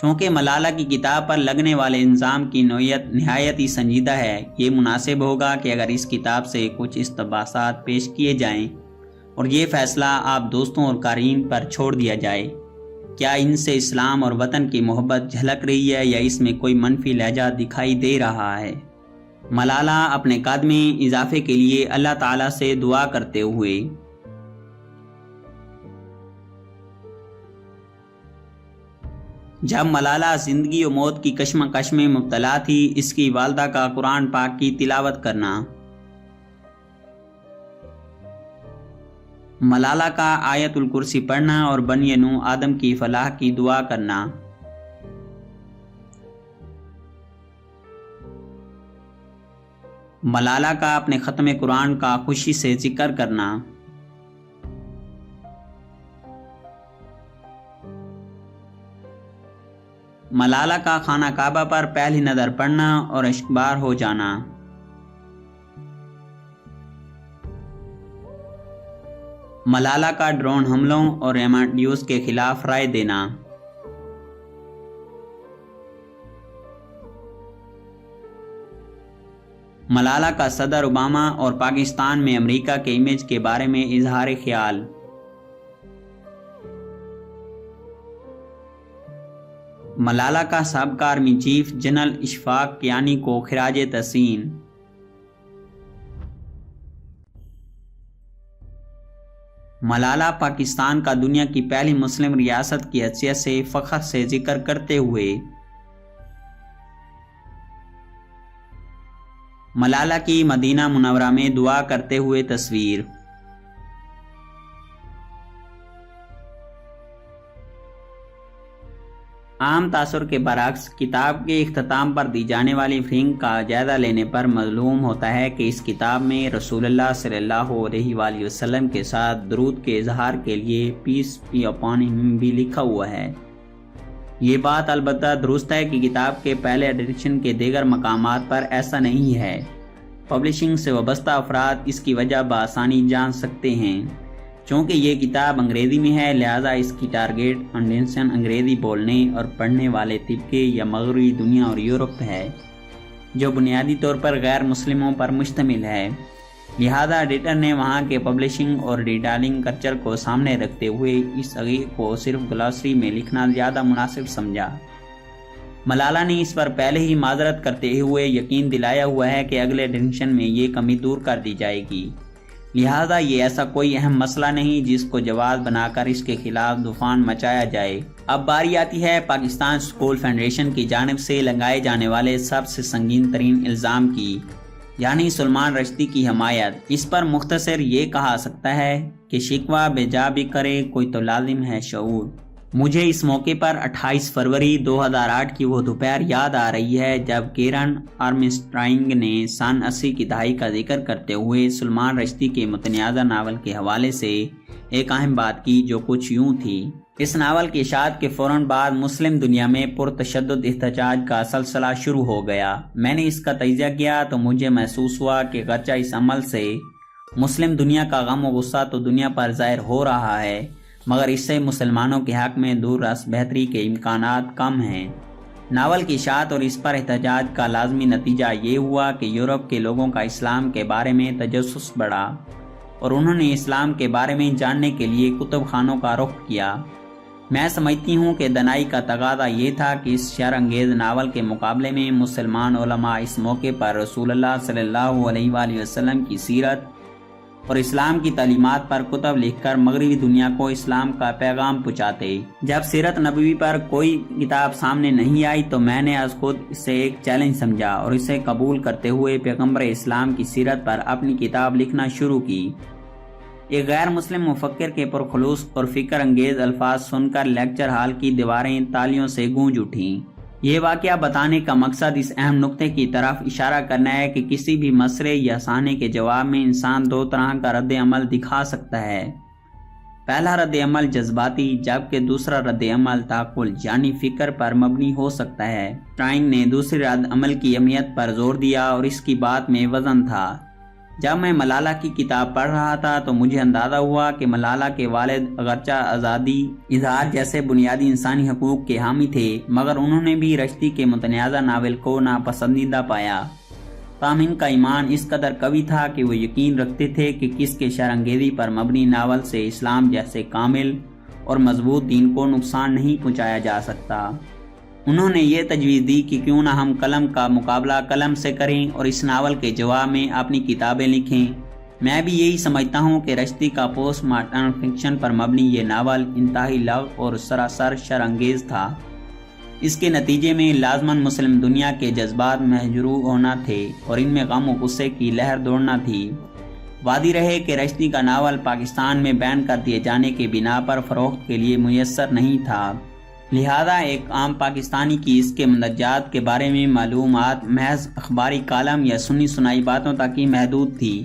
چونکہ ملالہ کی کتاب پر لگنے والے الزام کی نوعیت نہایت ہی سنجیدہ ہے، یہ مناسب ہوگا کہ اگر اس کتاب سے کچھ اقتباسات پیش کیے جائیں اور یہ فیصلہ آپ دوستوں اور قارئین پر چھوڑ دیا جائے، کیا ان سے اسلام اور وطن کی محبت جھلک رہی ہے یا اس میں کوئی منفی لہجہ دکھائی دے رہا ہے؟ ملالہ اپنے قد میں اضافے کے لیے اللہ تعالیٰ سے دعا کرتے ہوئے جب ملالہ زندگی و موت کی کشمکش میں مبتلا تھی، اس کی والدہ کا قرآن پاک کی تلاوت کرنا، ملالہ کا آیت الکرسی پڑھنا اور بنی نوح آدم کی فلاح کی دعا کرنا، ملالہ کا اپنے ختم قرآن کا خوشی سے ذکر کرنا، ملالہ کا خانہ کعبہ پر پہلی نظر پڑنا اور اشکبار ہو جانا، ملالہ کا ڈرون حملوں اور ایمانڈیوس کے خلاف رائے دینا، ملالہ کا صدر اوباما اور پاکستان میں امریکہ کے امیج کے بارے میں اظہار خیال، ملالہ کا سابقہ army chief general Ashfaq Kayani کو خراج تحسین، ملالہ پاکستان کا دنیا کی پہلی مسلم ریاست کی حیثیت سے فخر سے ذکر کرتے ہوئے ملالہ کی مدینہ منورہ میں دعا کرتے ہوئے تصویر، عام تاثر کے برعکس کتاب کے اختتام پر دی جانے والی فرنگ کا جائزہ لینے پر معلوم ہوتا ہے کہ اس کتاب میں رسول اللہ صلی اللہ علیہ وآلہ وسلم کے ساتھ درود کے اظہار کے لیے پیس بی اپان ہم بھی لکھا ہوا ہے۔ یہ بات البتہ درست ہے کہ کتاب کے پہلے ایڈیشن کے دیگر مقامات پر ایسا نہیں ہے۔ پبلشنگ سے وابستہ افراد اس کی وجہ بآسانی جان سکتے ہیں۔ چونکہ یہ کتاب انگریزی میں ہے، لہذا اس کی ٹارگیٹ آڈینس انگریزی بولنے اور پڑھنے والے طبقے یا مغربی دنیا اور یورپ ہے، جو بنیادی طور پر غیر مسلموں پر مشتمل ہے۔ لہذا ایڈیٹر نے وہاں کے پبلشنگ اور ریٹیلنگ کلچر کو سامنے رکھتے ہوئے اس حقیقت کو صرف گلاسری میں لکھنا زیادہ مناسب سمجھا۔ ملالہ نے اس پر پہلے ہی معذرت کرتے ہوئے یقین دلایا ہوا ہے کہ اگلے ایڈیشن میں یہ کمی دور کر دی جائے گی، لہذا یہ ایسا کوئی اہم مسئلہ نہیں جس کو جواز بنا کر اس کے خلاف طوفان مچایا جائے۔ اب باری آتی ہے پاکستان اسکول فیڈریشن کی جانب سے لگائے جانے والے سب سے سنگین ترین الزام کی، یعنی سلمان رشدی کی حمایت۔ اس پر مختصر یہ کہا سکتا ہے کہ شکوہ بے جا بھی کرے کوئی تو لازم ہے شعور۔ مجھے اس موقع پر 28 فروری 2008 کی وہ دوپہر یاد آ رہی ہے جب کیرن آرمسٹرانگ نے سن 80 کی دہائی کا ذکر کرتے ہوئے سلمان رشدی کے متنازع ناول کے حوالے سے ایک اہم بات کی، جو کچھ یوں تھی۔ اس ناول کی اشاعت کے فوراً بعد مسلم دنیا میں پرتشدد احتجاج کا سلسلہ شروع ہو گیا۔ میں نے اس کا تجزیہ کیا تو مجھے محسوس ہوا کہ گرچہ اس عمل سے مسلم دنیا کا غم و غصہ تو دنیا پر ظاہر ہو رہا ہے، مگر اس سے مسلمانوں کے حق میں دور رس بہتری کے امکانات کم ہیں۔ ناول کی اشاعت اور اس پر احتجاج کا لازمی نتیجہ یہ ہوا کہ یورپ کے لوگوں کا اسلام کے بارے میں تجسس بڑھا اور انہوں نے اسلام کے بارے میں جاننے کے لیے کتب خانوں کا رخ کیا۔ میں سمجھتی ہوں کہ دنائی کا تقاضا یہ تھا کہ اس شر انگیز ناول کے مقابلے میں مسلمان علماء اس موقع پر رسول اللہ صلی اللہ علیہ وآلہ وسلم کی سیرت اور اسلام کی تعلیمات پر کتب لکھ کر مغربی دنیا کو اسلام کا پیغام پہنچاتے۔ جب سیرت نبوی پر کوئی کتاب سامنے نہیں آئی تو میں نے از خود اسے ایک چیلنج سمجھا اور اسے قبول کرتے ہوئے پیغمبر اسلام کی سیرت پر اپنی کتاب لکھنا شروع کی۔ ایک غیر مسلم مفکر کے پرخلوص اور فکر انگیز الفاظ سن کر لیکچر ہال کی دیواریں تالیوں سے گونج اٹھیں۔ یہ واقعہ بتانے کا مقصد اس اہم نقطے کی طرف اشارہ کرنا ہے کہ کسی بھی مسئلے یا سانے کے جواب میں انسان دو طرح کا رد عمل دکھا سکتا ہے۔ پہلا رد عمل جذباتی، جبکہ دوسرا رد عمل تعقل یعنی فکر پر مبنی ہو سکتا ہے۔ ٹرائنگ نے دوسری رد عمل کی اہمیت پر زور دیا اور اس کی بات میں وزن تھا۔ جب میں ملالہ کی کتاب پڑھ رہا تھا تو مجھے اندازہ ہوا کہ ملالہ کے والد اگرچہ آزادی اظہار جیسے بنیادی انسانی حقوق کے حامی تھے، مگر انہوں نے بھی رشتی کے متنازع ناول کو ناپسندیدہ پایا۔ تاہم ان کا ایمان اس قدر قوی تھا کہ وہ یقین رکھتے تھے کہ کس کے شر انگیزی پر مبنی ناول سے اسلام جیسے کامل اور مضبوط دین کو نقصان نہیں پہنچایا جا سکتا۔ انہوں نے یہ تجویز دی کہ کیوں نہ ہم قلم کا مقابلہ قلم سے کریں اور اس ناول کے جواب میں اپنی کتابیں لکھیں۔ میں بھی یہی سمجھتا ہوں کہ رشتی کا پوسٹ مارٹم فکشن پر مبنی یہ ناول انتہائی لغو اور سراسر شر انگیز تھا۔ اس کے نتیجے میں لازماً مسلم دنیا کے جذبات محجور ہونا تھے اور ان میں غم و غصے کی لہر دوڑنا تھی۔ وادی رہے کہ رشتی کا ناول پاکستان میں بین کر دیے جانے کے بنا پر فروخت کے لیے میسر نہیں تھا، لہذا ایک عام پاکستانی کی اس کے مندرجات کے بارے میں معلومات محض اخباری کالم یا سنی سنائی باتوں تک ہی محدود تھی۔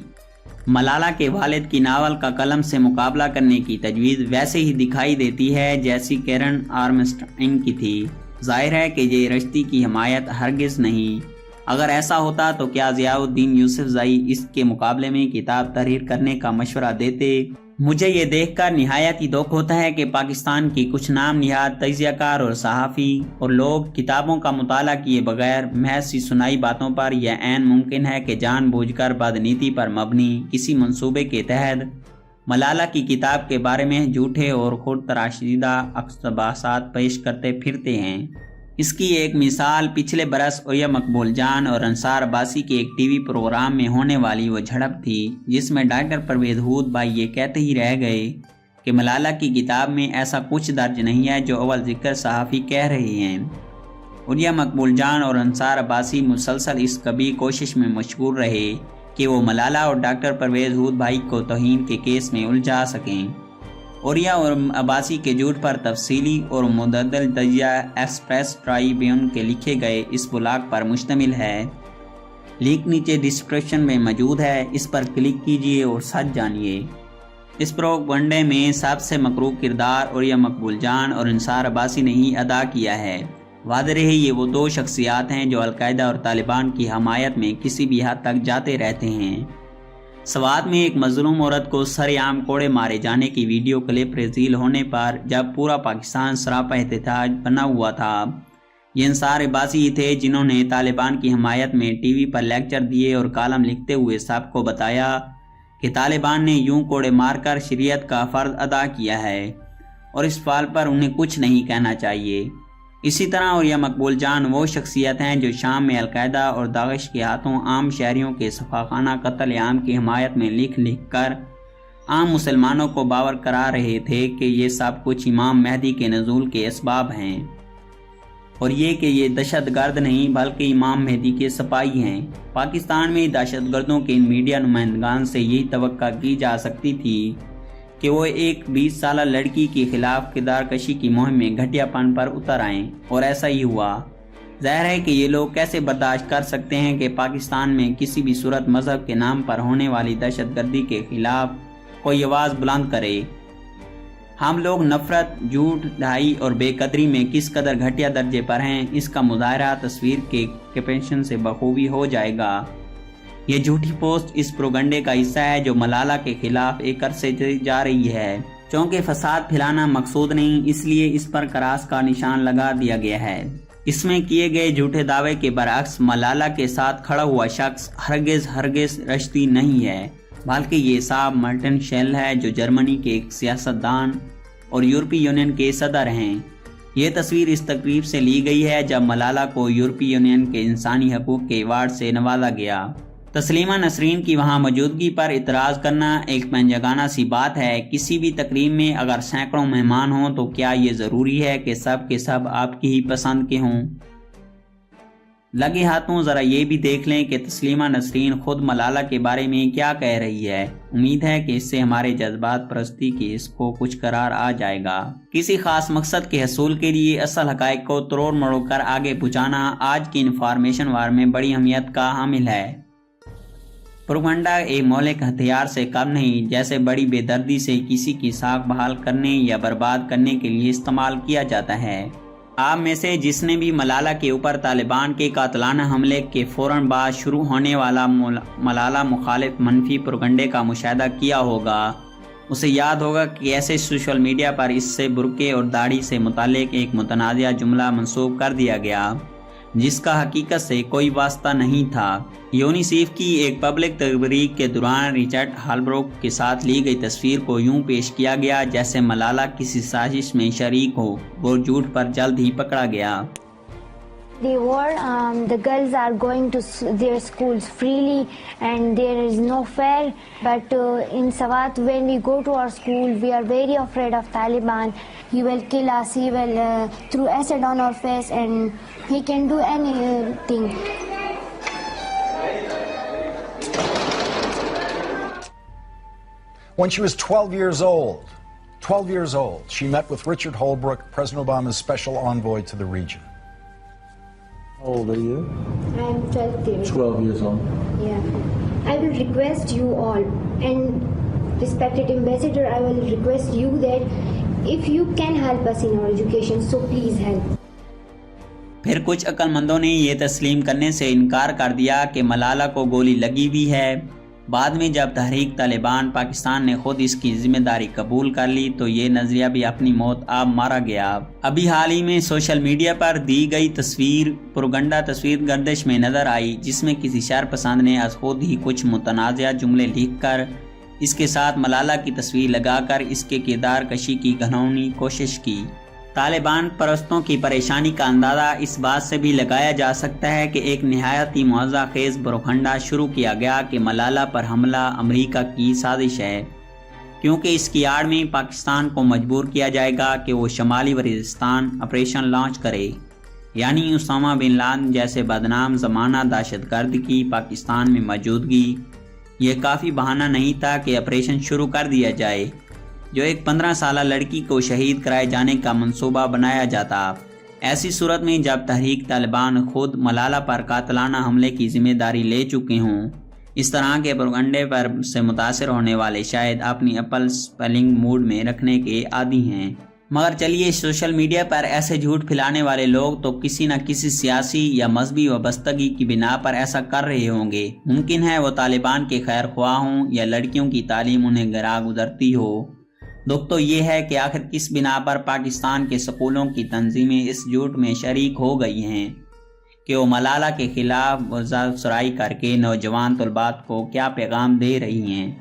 ملالہ کے والد کی ناول کا قلم سے مقابلہ کرنے کی تجویز ویسے ہی دکھائی دیتی ہے جیسی کیرن آرمسٹرانگ کی تھی۔ ظاہر ہے کہ یہ رشتی کی حمایت ہرگز نہیں۔ اگر ایسا ہوتا تو کیا ضیاء الدین یوسف زئی اس کے مقابلے میں کتاب تحریر کرنے کا مشورہ دیتے؟ مجھے یہ دیکھ کر نہایت ہی دکھ ہوتا ہے کہ پاکستان کی کچھ نام نہاد تجزیہ کار اور صحافی اور لوگ کتابوں کا مطالعہ کیے بغیر محض سی سنائی باتوں پر یہ عین ممکن ہے کہ جان بوجھ کر بدنیتی پر مبنی کسی منصوبے کے تحت ملالہ کی کتاب کے بارے میں جھوٹے اور خود تراشیدہ اقتباسات پیش کرتے پھرتے ہیں۔ اس کی ایک مثال پچھلے برس اویا مقبول جان اور انصار عباسی کے ایک ٹی وی پروگرام میں ہونے والی وہ جھڑپ تھی جس میں ڈاکٹر پرویز ہود بھائی یہ کہتے ہی رہ گئے کہ ملالہ کی کتاب میں ایسا کچھ درج نہیں ہے جو اول ذکر صحافی کہہ رہے ہیں۔ اویا مقبول جان اور انصار عباسی مسلسل اس کبھی کوشش میں مشغول رہے کہ وہ ملالہ اور ڈاکٹر پرویز ہود بھائی کو توہین کے کیس میں الجھا سکیں۔ اوریا اور عباسی کے جھوٹ پر تفصیلی اور مدلل تجزیہ ایکسپریس ٹرائبیون کے لکھے گئے اس بلاگ پر مشتمل ہے۔ لنک نیچے ڈسکرپشن میں موجود ہے، اس پر کلک کیجیے اور سچ جانیے۔ اس پروپیگنڈے میں سب سے مکروہ کردار اوریا مقبول جان اور انصار عباسی نے ہی ادا کیا ہے۔ واضح رہے یہ وہ دو شخصیات ہیں جو القاعدہ اور طالبان کی حمایت میں کسی بھی حد تک جاتے رہتے ہیں۔ سوات میں ایک مظلوم عورت کو سر عام کوڑے مارے جانے کی ویڈیو کلپ ریلیز ہونے پر جب پورا پاکستان سراپا احتجاج بنا ہوا تھا، یہ انصار عباسی ہی تھے جنہوں نے طالبان کی حمایت میں ٹی وی پر لیکچر دیے اور کالم لکھتے ہوئے سب کو بتایا کہ طالبان نے یوں کوڑے مار کر شریعت کا فرض ادا کیا ہے اور اس فعل پر انہیں کچھ نہیں کہنا چاہیے۔ اسی طرح اوریا مقبول جان وہ شخصیت ہیں جو شام میں القاعدہ اور داعش کے ہاتھوں عام شہریوں کے سفاکانہ قتل عام کی حمایت میں لکھ کر عام مسلمانوں کو باور کرا رہے تھے کہ یہ سب کچھ امام مہدی کے نزول کے اسباب ہیں اور یہ کہ یہ دہشت گرد نہیں بلکہ امام مہدی کے سپاہی ہیں۔ پاکستان میں دہشت گردوں کے ان میڈیا نمائندگان سے یہی توقع کی جا سکتی تھی کہ وہ ایک 20 سالہ لڑکی کے خلاف کردار کشی کی مہم میں گھٹیا پن پر اتر آئیں اور ایسا ہی ہوا۔ ظاہر ہے کہ یہ لوگ کیسے برداشت کر سکتے ہیں کہ پاکستان میں کسی بھی صورت مذہب کے نام پر ہونے والی دہشت گردی کے خلاف کوئی آواز بلند کرے۔ ہم لوگ نفرت، جھوٹ، ڈھائی اور بے قدری میں کس قدر گھٹیا درجے پر ہیں اس کا مظاہرہ تصویر کے کیپشن سے بخوبی ہو جائے گا۔ یہ جھوٹی پوسٹ اس پروپیگنڈے کا حصہ ہے جو ملالہ کے خلاف ایک عرصے سے جا رہی ہے۔ چونکہ فساد پھیلانا مقصود نہیں، اس لیے اس پر کراس کا نشان لگا دیا گیا ہے۔ اس میں کیے گئے جھوٹے دعوے کے برعکس ملالہ کے ساتھ کھڑا ہوا شخص ہرگز رشتی نہیں ہے، بلکہ یہ صاحب مارٹن شیل ہے جو جرمنی کے ایک سیاستدان اور یورپی یونین کے صدر ہیں۔ یہ تصویر اس تقریب سے لی گئی ہے جب ملالہ کو یورپی یونین کے انسانی حقوق کے ایوارڈ سے نوازا گیا۔ تسلیمہ نسرین کی وہاں موجودگی پر اعتراض کرنا ایک پنجگانہ سی بات ہے۔ کسی بھی تقریب میں اگر سینکڑوں مہمان ہوں تو کیا یہ ضروری ہے کہ سب کے سب آپ کی ہی پسند کے ہوں؟ لگے ہاتھوں ذرا یہ بھی دیکھ لیں کہ تسلیمہ نسرین خود ملالہ کے بارے میں کیا کہہ رہی ہے۔ امید ہے کہ اس سے ہمارے جذبات پرستی کی اس کو کچھ قرار آ جائے گا۔ کسی خاص مقصد کے حصول کے لیے اصل حقائق کو تروڑ مڑوڑ کر آگے پہنچانا آج کی انفارمیشن وار میں بڑی اہمیت کا حامل ہے۔ پروپیگنڈا ایک مہلک ہتھیار سے کم نہیں، جیسے بڑی بے دردی سے کسی کی ساکھ بحال کرنے یا برباد کرنے کے لیے استعمال کیا جاتا ہے۔ آپ میں سے جس نے بھی ملالہ کے اوپر طالبان کے قاتلانہ حملے کے فوراً بعد شروع ہونے والا ملالہ مخالف منفی پروپیگنڈے کا مشاہدہ کیا ہوگا، اسے یاد ہوگا کہ ایسے سوشل میڈیا پر اس سے برقعے اور داڑھی سے متعلق ایک متنازع جملہ منسوب کر دیا گیا جس کا حقیقت سے کوئی واسطہ نہیں تھا۔ یونیسیف کی ایک پبلک تقریب کے دوران رچرڈ ہالبروک کے ساتھ لی گئی تصویر کو یوں پیش کیا گیا جیسے ملالہ کسی سازش میں شریک ہو، وہ جھوٹ پر جلد ہی پکڑا گیا۔ The war, the girls are going to their schools freely and there is no fear. But in Swat, when we go to our school, we are very afraid of Taliban. He will kill us, he will throw acid on our face and he can do anything. When she was 12 years old, she met with Richard Holbrooke, President Obama's special envoy to the region. How old are you? I am 12 years. 12 years old. Yeah. I will request you all, and respected ambassador, I will request you that if you can help us in our education, so please help. پھر کچھ عقل مندوں نے یہ تسلیم کرنے سے انکار کر دیا کہ ملالہ کو گولی لگی ہوئی ہے۔ بعد میں جب تحریک طالبان پاکستان نے خود اس کی ذمہ داری قبول کر لی تو یہ نظریہ بھی اپنی موت آپ مارا گیا۔ ابھی حال ہی میں سوشل میڈیا پر دی گئی پروپیگنڈا تصویر گردش میں نظر آئی جس میں کسی شر پسند نے از خود ہی کچھ متنازع جملے لکھ کر اس کے ساتھ ملالہ کی تصویر لگا کر اس کے کردار کشی کی گھناؤنی کوشش کی۔ طالبان پرستوں کی پریشانی کا اندازہ اس بات سے بھی لگایا جا سکتا ہے کہ ایک نہایت ہی معاوضہ خیز پروپیگنڈا شروع کیا گیا کہ ملالہ پر حملہ امریکہ کی سازش ہے، کیونکہ اس کی آڑ میں پاکستان کو مجبور کیا جائے گا کہ وہ شمالی وزیرستان آپریشن لانچ کرے، یعنی اسامہ بن لادن جیسے بدنام زمانہ دہشت گرد کی پاکستان میں موجودگی۔ یہ کافی بہانہ نہیں تھا کہ آپریشن شروع کر دیا جائے جو ایک 15 سالہ لڑکی کو شہید کرائے جانے کا منصوبہ بنایا جاتا۔ ایسی صورت میں جب تحریک طالبان خود ملالہ پر قاتلانہ حملے کی ذمہ داری لے چکے ہوں، اس طرح کے پروپیگنڈے پر سے متاثر ہونے والے شاید اپنی اپل سپیلنگ موڈ میں رکھنے کے عادی ہیں۔ مگر چلیے، سوشل میڈیا پر ایسے جھوٹ پھیلانے والے لوگ تو کسی نہ کسی سیاسی یا مذہبی وابستگی کی بنا پر ایسا کر رہے ہوں گے۔ ممکن ہے وہ طالبان کے خیر خواہ ہوں یا لڑکیوں کی تعلیم انہیں گراں گزرتی ہو۔ دکھ تو یہ ہے کہ آخر کس بنا پر پاکستان کے سکولوں کی تنظیمیں اس جھوٹ میں شریک ہو گئی ہیں کہ وہ ملالہ کے خلاف وزارت سرائی کر کے نوجوان طلبات کو کیا پیغام دے رہی ہیں۔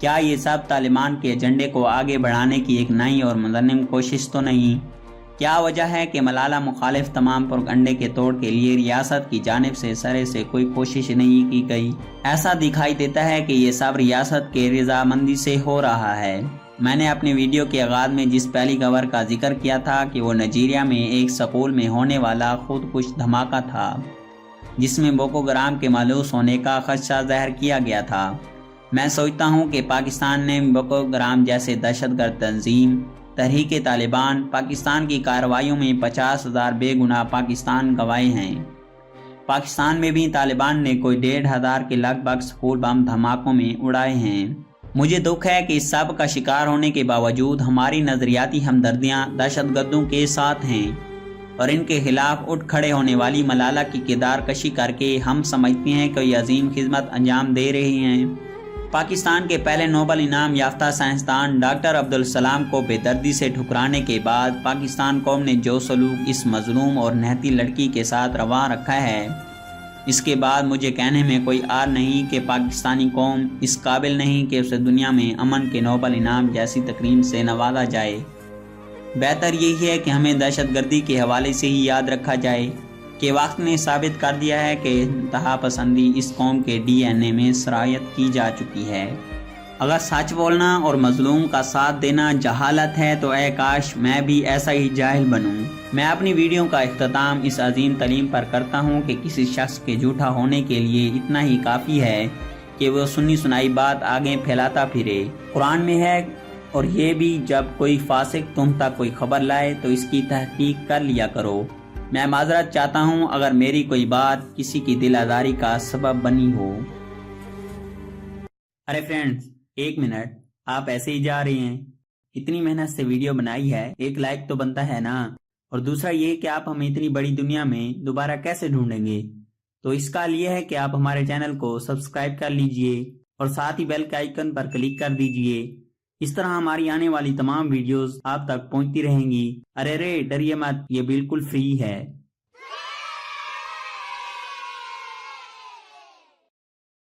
کیا یہ سب طالبان کے ایجنڈے کو آگے بڑھانے کی ایک نئی اور منظم کوشش تو نہیں؟ کیا وجہ ہے کہ ملالہ مخالف تمام پروپیگنڈے کے توڑ کے لیے ریاست کی جانب سے سرے سے کوئی کوشش نہیں کی گئی؟ ایسا دکھائی دیتا ہے کہ یہ سب ریاست کے رضامندی سے ہو رہا ہے۔ میں نے اپنے ویڈیو کے آغاز میں جس پہلی خبر کا ذکر کیا تھا کہ وہ نائجیریا میں ایک سکول میں ہونے والا خود کش دھماکہ تھا جس میں بوکو حرام کے ملوث ہونے کا خدشہ ظاہر کیا گیا تھا۔ میں سوچتا ہوں کہ پاکستان نے بوکو حرام جیسے دہشت گرد تنظیم، تحریک طالبان، پاکستان کی کارروائیوں میں 50,000 بے گناہ پاکستان گوائے ہیں۔ پاکستان میں بھی طالبان نے کوئی 1,500 کے لگ بھگ سکول بم دھماکوں میں اڑائے ہیں۔ مجھے دکھ ہے کہ اس سب کا شکار ہونے کے باوجود ہماری نظریاتی ہمدردیاں دہشت گردوں کے ساتھ ہیں اور ان کے خلاف اٹھ کھڑے ہونے والی ملالہ کی کردار کشی کر کے ہم سمجھتے ہیں کہ یہ عظیم خدمت انجام دے رہی ہیں۔ پاکستان کے پہلے نوبل انعام یافتہ سائنسدان ڈاکٹر عبدالسلام کو بے دردی سے ٹھکرانے کے بعد پاکستان قوم نے جو سلوک اس مظلوم اور نہتی لڑکی کے ساتھ روا رکھا ہے، اس کے بعد مجھے کہنے میں کوئی آر نہیں کہ پاکستانی قوم اس قابل نہیں کہ اسے دنیا میں امن کے نوبل انعام جیسی تکریم سے نوازا جائے۔ بہتر یہی ہے کہ ہمیں دہشت گردی کے حوالے سے ہی یاد رکھا جائے کہ وقت نے ثابت کر دیا ہے کہ انتہا پسندی اس قوم کے ڈی این اے میں سرایت کی جا چکی ہے۔ اگر سچ بولنا اور مظلوم کا ساتھ دینا جہالت ہے تو اے کاش میں بھی ایسا ہی جاہل بنوں۔ میں اپنی ویڈیو کا اختتام اس عظیم تعلیم پر کرتا ہوں کہ کسی شخص کے جھوٹا ہونے کے لیے اتنا ہی کافی ہے کہ وہ سنی سنائی بات آگے پھیلاتا پھرے۔ قرآن میں ہے، اور یہ بھی جب کوئی فاسق تم تک کوئی خبر لائے تو اس کی تحقیق کر لیا کرو۔ میں معذرت چاہتا ہوں اگر میری کوئی بات کسی کی دل آزاری کا سبب بنی ہو۔ ارے فرینڈز، ایک منٹ، آپ ایسے ہی جا رہے ہیں؟ اتنی محنت سے ویڈیو بنائی ہے، ایک لائک تو بنتا ہے نا؟ اور دوسرا یہ کہ آپ ہمیں اتنی بڑی دنیا میں دوبارہ کیسے ڈھونڈیں گے؟ تو اس کا حل یہ ہے کہ آپ ہمارے چینل کو سبسکرائب کر لیجئے اور ساتھ ہی بیل کے آئیکن پر کلک کر دیجئے. اس طرح ہماری آنے والی تمام ویڈیوز آپ تک پہنچتی رہیں گی. ارے ڈریے مت، یہ بالکل فری ہے.